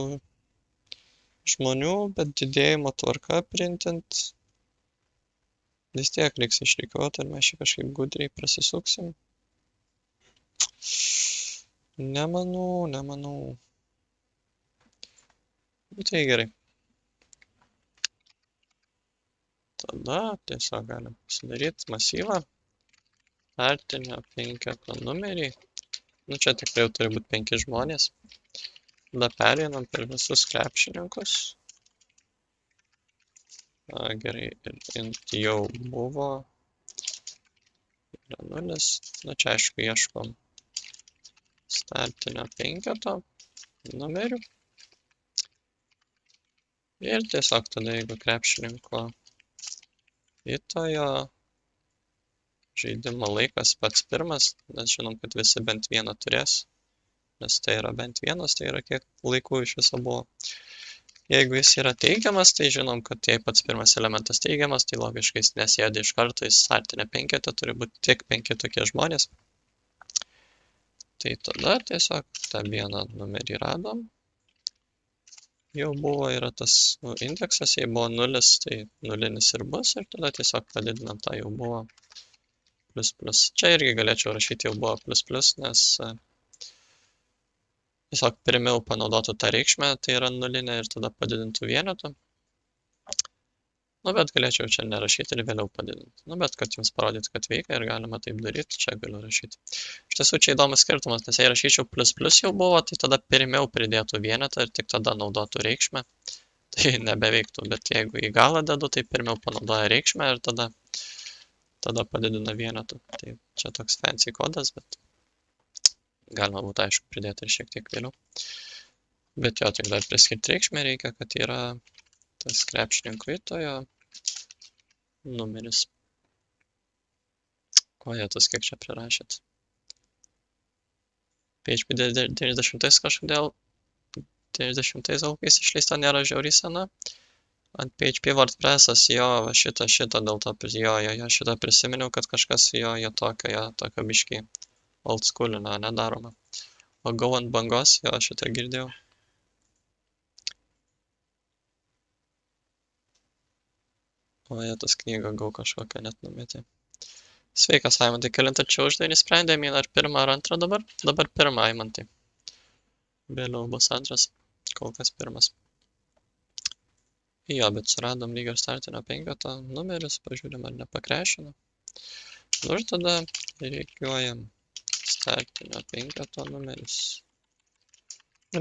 žmonių, bet didėjimo tvarka printint vis tiek reiks išrikiuoti, ar mes čia kažkaip gudriai prasisuksim. Nemanau. Tai gerai. Tada tiesiog galim pasidaryti masyvą. Startinio penketo numerį. Čia tikrai jau turi būti 5 žmonės. Tada pereinam per visus krepšininkus. Gerai, ir int jau buvo. Yra 0. Čia aišku ieškom startinio penketo numerių. Ir tiesiog tada, jeigu krepšininko įtojo žaidimo laikas pats pirmas, nes žinom, kad visi bent vieną turės, nes tai yra bent vienas, tai yra kiek laikų iš viso buvo. Jeigu jis yra teigiamas, tai žinom, kad jei pats pirmas elementas teigiamas, tai logiškai jis nesėdi iš karto, jis startinė penketė, turi būti tik 5 tokie žmonės. Tai tada tiesiog tą vieną numerį radom. Jau buvo, yra tas indeksas, jei buvo 0, tai nulinis ir bus, ir tada tiesiog padidinam tą jau buvo plus plus. Čia irgi galėčiau rašyti jau buvo plus plus, nes tiesiog pirmiau panaudotų tą reikšmę, tai yra nulinė ir tada padidintų vienetų. Nu, bet galėčiau čia nerašyti ir vėliau padidinti. Nu, bet kad jums parodyti, kad veikia ir galima taip daryti, čia galiu rašyti. Iš tiesų, čia įdomus skirtumas, nes jei rašyčiau plus plus jau buvo, tai tada pirmiau pridėtų vienetą ir tik tada naudotų reikšmę. Tai nebeveiktų, bet jeigu į galą dedu, tai pirmiau panaudoja reikšmę ir tada padidina vienetų. Tai čia toks fancy kodas, bet galima būtų aišku pridėti ir šiek tiek vėliau. Bet jo, tik dar priskirti reikšmę reikia, kad yra tas krepšininko įtojo numeris. O jie tas kiek čia prirašėt. PHP 90 kažkodėl 90 aukais išleista nėra žiauriai sena. Ant PHP WordPress'as jo, va šitą dėl to, jo, šitą prisiminiau, kad kažkas jo tokio biškį old schoolinio nedaroma. O Go ant bangos, jo, šitą girdėjau. O jie tas knygą Go kažkokią net numetė. Sveikas, Aimantai, kelintą čia uždavinį sprendėm, ar pirmą ar antrą dabar? Dabar pirmą, Aimantai. Vėliau bus antras, kol kas pirmas. Jo, bet suradom lygio startinio penketo numeris, pažiūrim ar nepakrešino. Nu ir tada reikiuojam startinio penketo numeris.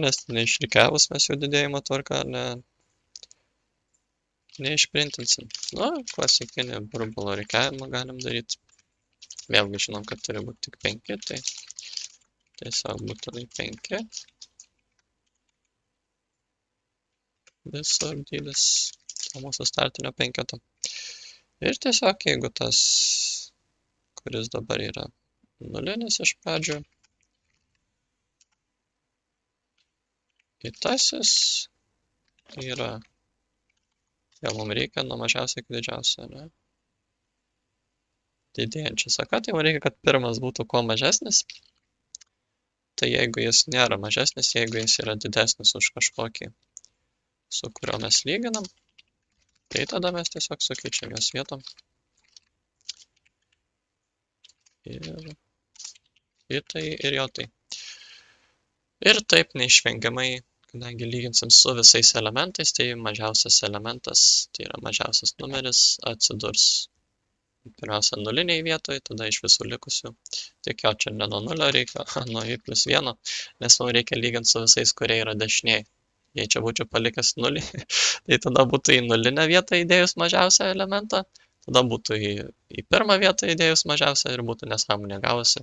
Nes neišrikiavus mes jau didėjimo tvarką neišprintinsim. Nu, klasikinį burbulo rikiavimą galim daryti. Vėlgi žinom, kad turi būti tik 5, tai tiesiog būtinai 5. Visur dydis to mūsų startinio penketo. Ir tiesiog, jeigu tas, kuris dabar yra nulinis iš pradžių, įtasis yra, jau mums reikia nuo mažiausio iki didžiausio, ne? Didėjančią seka, tai man reikia, kad pirmas būtų kuo mažesnis. Tai jeigu jis nėra mažesnis, jeigu jis yra didesnis už kažkokį, su kuriuo mes lyginam, tai tada mes tiesiog sukeičiam jos vietom. Ir tai, ir jo tai. Ir taip neišvengiamai, kadangi lyginsim su visais elementais, tai mažiausias elementas, tai yra mažiausias numeris, atsidurs pirmiausia nuliniai vietoje, tada iš visų likusių. Tik jo, čia ne nuo 0 reikia, o nuo i plus 1, nes mums reikia lyginti su visais, kurie yra dešiniai. Jei čia būčiau palikęs 0, tai tada būtų į nulinę vietą įdėjus mažiausią elementą, tada būtų į pirmą vietą įdėjus mažiausią ir būtų nesąmonė gavosi.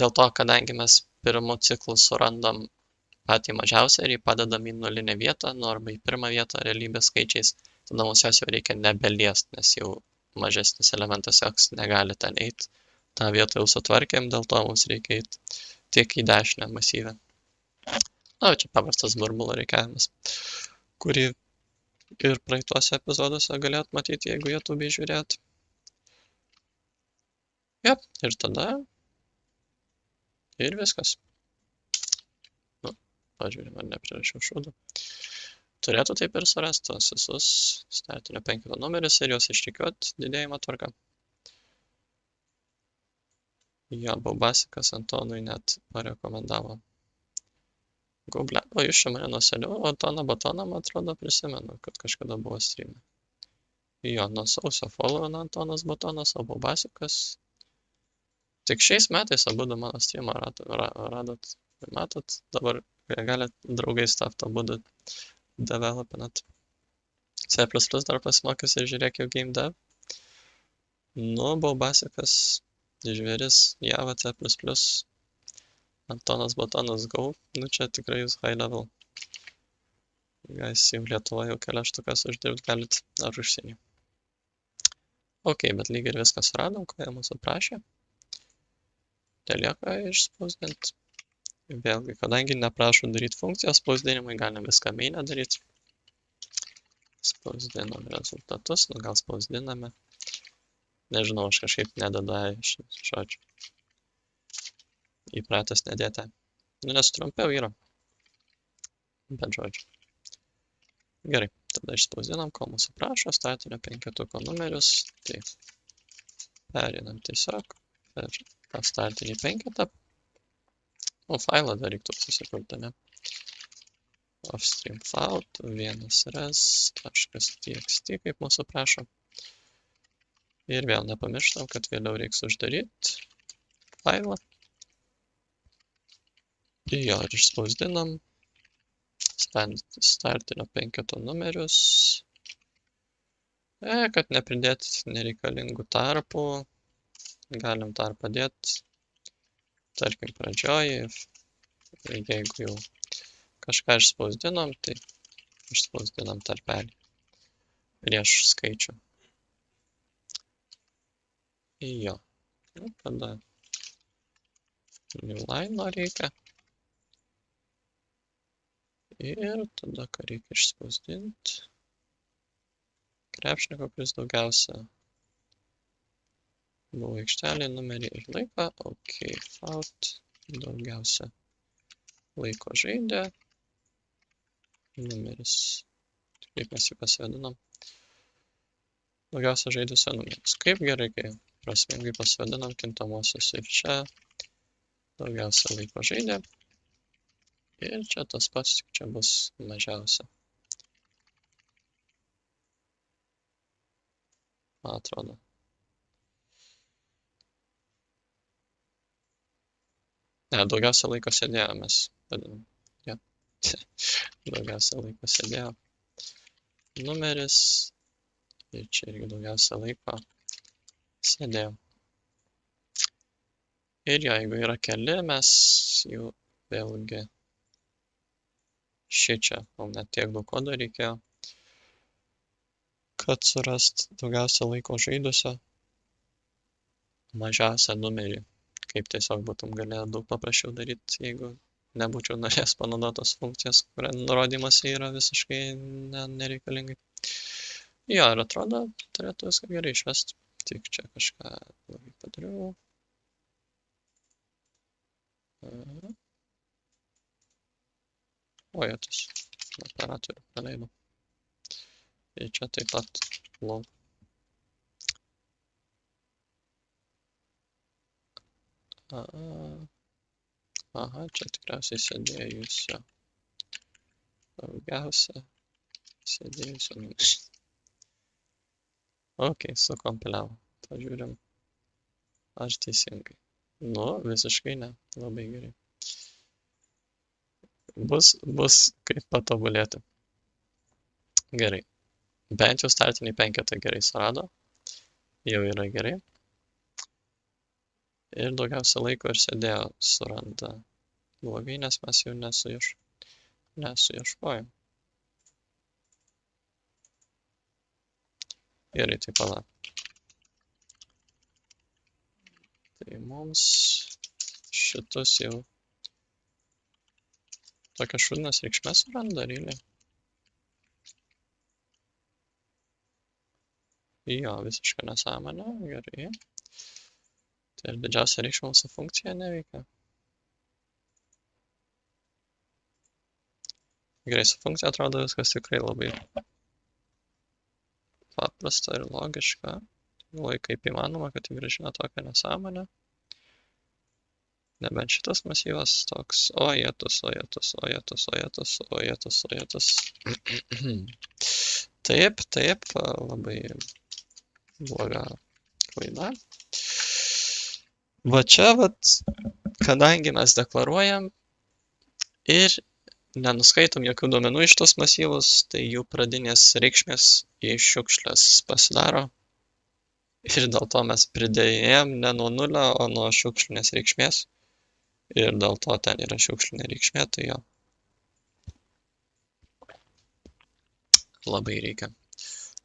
Dėl to, kadangi mes pirmu ciklu surandam patį mažiausią ir jį padedam į nulinę vietą, nu arba į pirmą vietą realybės skaičiais, tada mums jos jau reikia nebeliest, nes jau mažesnis elementas joks negali ten eiti. tą vietą jau sutvarkėm, dėl to mums reikia eiti tik į dešinę masyvę. Na, čia paprastas burbulo reikiavimas, kurį ir praeituose epizoduose galėt matyti, jeigu YouTube žiūrėt. Jep, ir tada ir viskas. Nu, pažiūrėjim, ar neprirašiau šūdų. Turėtų taip ir surasti tos visus startinio penketo numerius ir juos išrikiuoti didėjimo tvarka. Jo, Baubasikas Antonui net parekomendavo. Google, o jūs čia mane nuo seniau, o Toną Batoną, man atrodo, prisimenu, kad kažkada buvo streamė. Jo, nuo sausio followina Antonas Batonas, o Baubasikas. Tik šiais metais abudu mano streamą radot. Matot, dabar galit draugais tapti abudu developinat. C++ dar pasimokius ir žiūrėk jau game dev. Nu, Baubasikas, žvėris, Java, C++, Antonas Batonas Go, nu čia tikrai jūs high level. Guys, jau Lietuvoje jau kelias štukas uždirbt galit ar užsienį. Ok, bet lyg ir viską suradom, ko jie mūsų prašė. Tai lieka išspausdinti. Vėlgi, kadangi neprašo daryti funkcijos spausdinimui, galim viską mainę daryti. Spausdinam rezultatus, nu gal spausdiname. Nežinau, aš kažkaip nedada iš žodžių. Įpratęs nedėti. Nu, nes trumpiau yra. Bet žodžiu. Gerai, tada išspausdinam, ko mūsų prašo, statinio penketuko numerius. Tai perinam tiesiog per tą statinį penketą. O failą dar reiktų susikurti, ne? Offstream file 1res.txt, kaip mūsų prašo. Ir vėl nepamirštam, kad vėliau reiks uždaryti failą. Jo, ir išspausdinam startinio penketo numerius. Kad nepridėti nereikalingų tarpų, galim tarpą dėti, tarkim, pradžioj. Jeigu jau kažką išspausdinom, tai išspausdinam tarpelį prieš skaičių. Jo, nu, tada new line reikia. Ir tada, ką reikia išspausdinti, krepšniko, kuris daugiausia buvo aikštelė, numerį ir laiką. Ok, fault, daugiausia laiko žaidė. Numeris, kaip mes jį pasivadinom, daugiausia žaidusio numeris. Kaip gerai, kai prasmingai pasivadinam kintamosios ir čia daugiausia laiko žaidė. Ir čia tas pats, tik čia bus mažiausia. Man atrodo. Ne, daugiausia laiko sėdėjo mes vadinam. Ja. Daugiausia laiko sėdėjo. Numeris. Ir čia irgi daugiausia laiko sėdėjo. Ir jo, jeigu yra keli, mes jau vėlgi šičia, net tiek daug kodo reikėjo, kad surast daugiausia laiko žaidusio mažiausią numerį. Kaip tiesiog būtum galėję daug paprasčiau daryti, jeigu nebūčiau norėjęs panaudotos funkcijas, kurio nurodymuose yra visiškai nereikalingai. Jo, ir atrodo, turėtų viską gerai išvesti. Tik čia kažką labai padariau. Ojotis, operatorių praleidau. Ir čia taip pat lol. Aha, čia tikriausiai sėdėjusio. Daugiausia sėdėjusio numeris. Ok, sukompiliavo. Pažiūrim, ar teisingai. Nu, visiškai ne. Labai gerai. Bus kaip patobulėti. Gerai. Bent jau startinį penketą gerai surado. Jau yra gerai. Ir daugiausia laiko ir sėdėjo suranda. Blogai, nes mes jau nesuieškojom. Gerai, tai pala. Tai mums šitus jau tokias šūdinas reikšmės suranda, ryliai. Jo, visiškai nesąmonė, gerai. Tai ir didžiausia reikšmė mūsų funkcija neveikia. Gerai, su funkcija atrodo viskas tikrai labai paprasta ir logiška. Galvoju, kaip įmanoma, kad įgrąžina tokią nesąmonę. Nebent šitas masyvas toks, ojetus. Taip, labai bloga klaida. Va čia, kadangi mes deklaruojam ir nenuskaitom jokių duomenų iš tos masyvus, tai jų pradinės reikšmės į šiukšlės pasidaro. Ir dėl to mes pridėjom ne nuo nulio, o nuo šiukšlinės reikšmės. Ir dėl to ten yra šiukšlinė reikšmė, tai jo. labai reikia.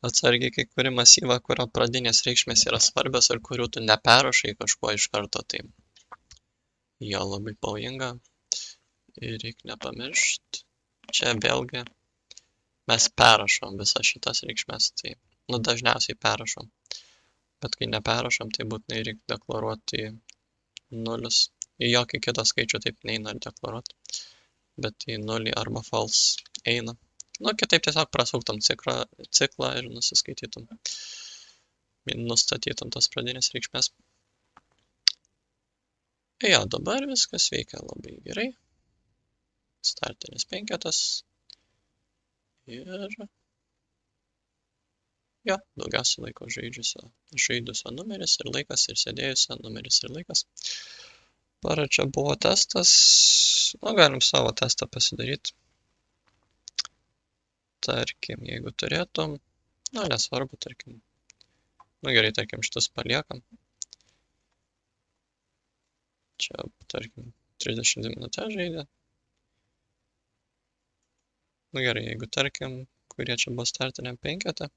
Atsargiai kai kuri masyva, kurio pradinės reikšmės yra svarbios ir kurių tu neperrašai kažkuo iš karto, tai jo labai pavojinga. Ir reikia nepamiršti, čia vėlgi mes perrašom visas šitas reikšmes, tai dažniausiai perrašom. Bet kai neperrašom, tai būtinai reikia deklaruoti nulius. Į jokį kitą skaičių taip neina deklaruoti, bet į nulį arba false eina. Kitaip tiesiog prasuktum ciklą ir nusiskaitytum. Nustatytum tas pradinės reikšmės. Jo, dabar viskas veikia labai gerai. Startinis penketas. Ir jo, daugiausia laiko žaidusio numeris ir laikas ir sėdėjusio numeris ir laikas. Čia buvo testas. Galim savo testą pasidaryti. Tarkim, jeigu turėtum, nesvarbu, tarkim. Gerai, tarkim, šitus paliekam. Čia, tarkim, 32 minutės žaidė. Gerai, jeigu tarkim, kurie čia buvo startiniam penkete,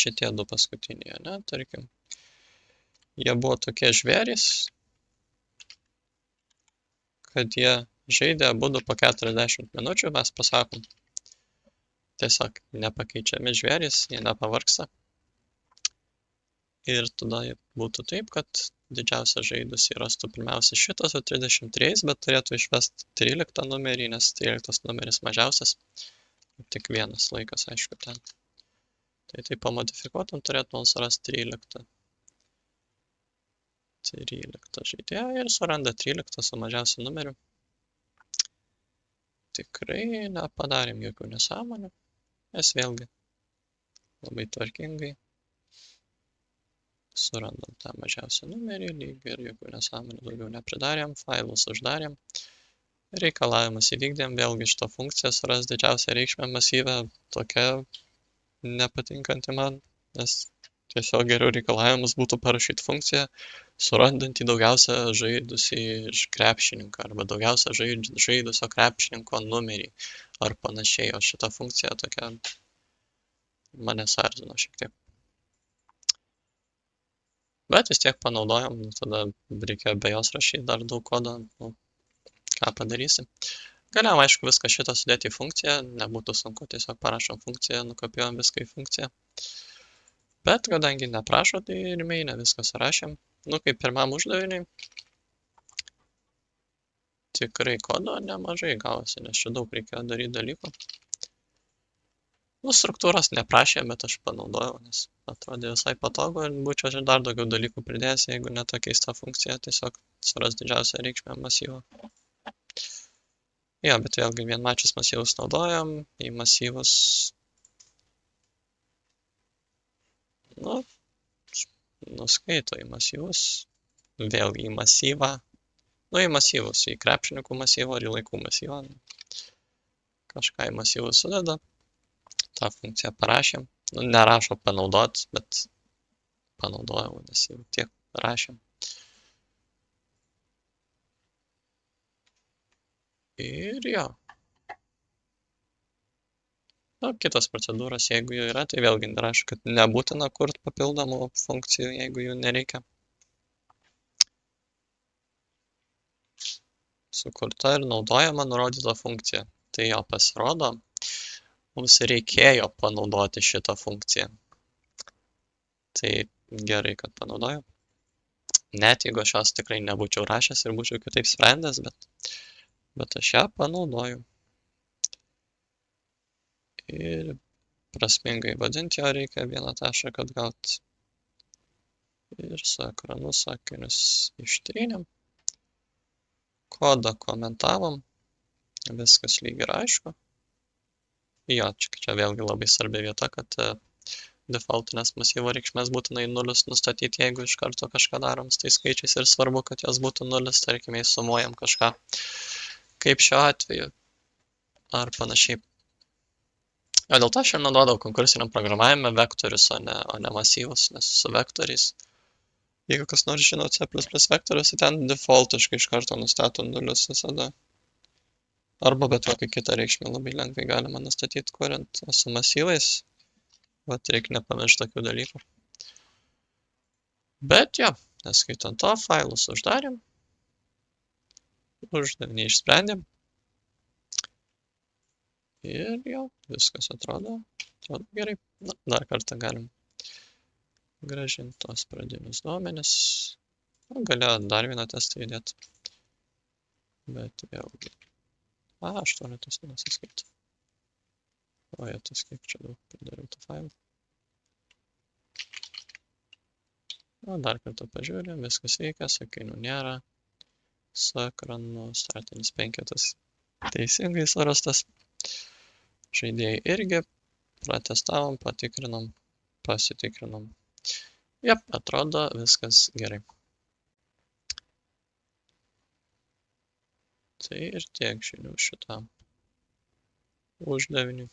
šitie du paskutiniai, ne, tarkim, jie buvo tokie žvėrys, kad jie žaidė abudu po 40 minučių, mes pasakom, tiesiog nepakeičiami žvėrys, jie nepavargsta. Ir tada būtų taip, kad didžiausias žaidusį rastų pirmiausia šitas su 33, bet turėtų išvesti 13 numerį, nes 13 numeris mažiausias. Tik vienas laikas, aišku, ten. Tai pamodifikuotam turėtum surasti 13. 13 žaidėją ir suranda 13 su mažiausiu numeriu. Tikrai nepadarėm jokių nesąmonių, nes vėlgi labai tvarkingai surandam tą mažiausią numerį, lyg ir jokių nesąmonių daugiau nepridarėm, failus uždarėm, reikalavimus įvykdėm, vėlgi šitą funkciją suras didžiausią reikšmę masyvę, tokia nepatinkanti man, nes tiesiog geriau reikalavimus būtų parašyti funkciją, surandantį daugiausia žaidusį iš krepšininką arba daugiausia žaidusio krepšininko numerį ar panašiai, o šita funkcija tokia mane sarzino šiek tiek. Bet vis tiek panaudojom, tada reikėjo be jos rašyti dar daug kodo, ką padarysi. Galėjom, aišku, viską šitą sudėti į funkciją, nebūtų sunku, tiesiog parašom funkciją, nukopijuojam viską į funkciją. Bet kadangi neprašo, tai rimiai ne viską surašėm. Kaip pirmam uždaviniui, tikrai kodo nemažai gavosi, nes čia daug reikėjo daryti dalykų. Struktūros neprašė, bet aš panaudojau, nes atrodė visai patogu ir būčiau čia dar daugiau dalykų pridėjęs, jeigu ne ta keista funkcija, tiesiog suras didžiausią reikšmę masyvą. Jo, bet vėlgi vienmačius masyvus naudojam, į masyvus, nuskaito į masyvus, vėlgi į masyvą, į masyvus, į krepšininkų masyvą ar į laikų masyvą, kažką į masyvus sudeda. tą funkciją parašėm. Nerašo panaudot, bet panaudojau, nes jau tiek rašėm. Ir jo. Kitos procedūros, jeigu jų yra, tai vėlgi rašo, kad nebūtina kurti papildomų funkcijų, jeigu jų nereikia. Sukurta ir naudojama nurodyta funkcija. Tai jo pasirodo, mums reikėjo panaudoti šitą funkciją. Tai gerai, kad panaudojau. Net jeigu aš jos tikrai nebūčiau rašęs ir būčiau kitaip sprendęs, bet aš ją panaudoju. Ir prasmingai vadinti ją reikia vieną tašką, kad gauti. Ir su ekranu sakinius ištrynėm. Kodą komentavom. Viskas lyg ir aišku. Jo, čia vėlgi labai svarbi vieta, kad defaultinės masyvo reikšmės būtinai nulis nustatyti, jeigu iš karto kažką darom su tais skaičiais ir svarbu, kad jos būtų nulis, tarkime, sumuojam kažką, kaip šiuo atveju, ar panašiai. O dėl to aš ir naudodavau konkursiniam programavime vektorius, o ne masyvus, nes su vektoriais, jeigu kas nors žino C++ vektorius, tai ten defaultiškai iš karto nustato nulius visada. Arba bet kokį kitą reikšmę labai lengvai galima nustatyti, kuriant su masyvais. Vat reikia nepamiršti tokių dalykų. Bet jo, neskaitant to, failus uždarėm. Uždavinį išsprendėm. Ir jau, viskas atrodo gerai. Na, dar kartą galim grąžinti tos pradinius duomenis. Galėjo dar vieną testą įdėti. Bet vėlgi. 8 testų nesiskaito. O jie tas kiek čia daug pridariau tų failų. O dar kartą pažiūrėjom, viskas veikia, sakainių nėra. Su ekranu startinis 5 teisingai surastas. Žaidėjai irgi pratestavom, patikrinom, pasitikrinom. Jep, atrodo viskas gerai. Tai ir tiek žinių šitam uždaviniui.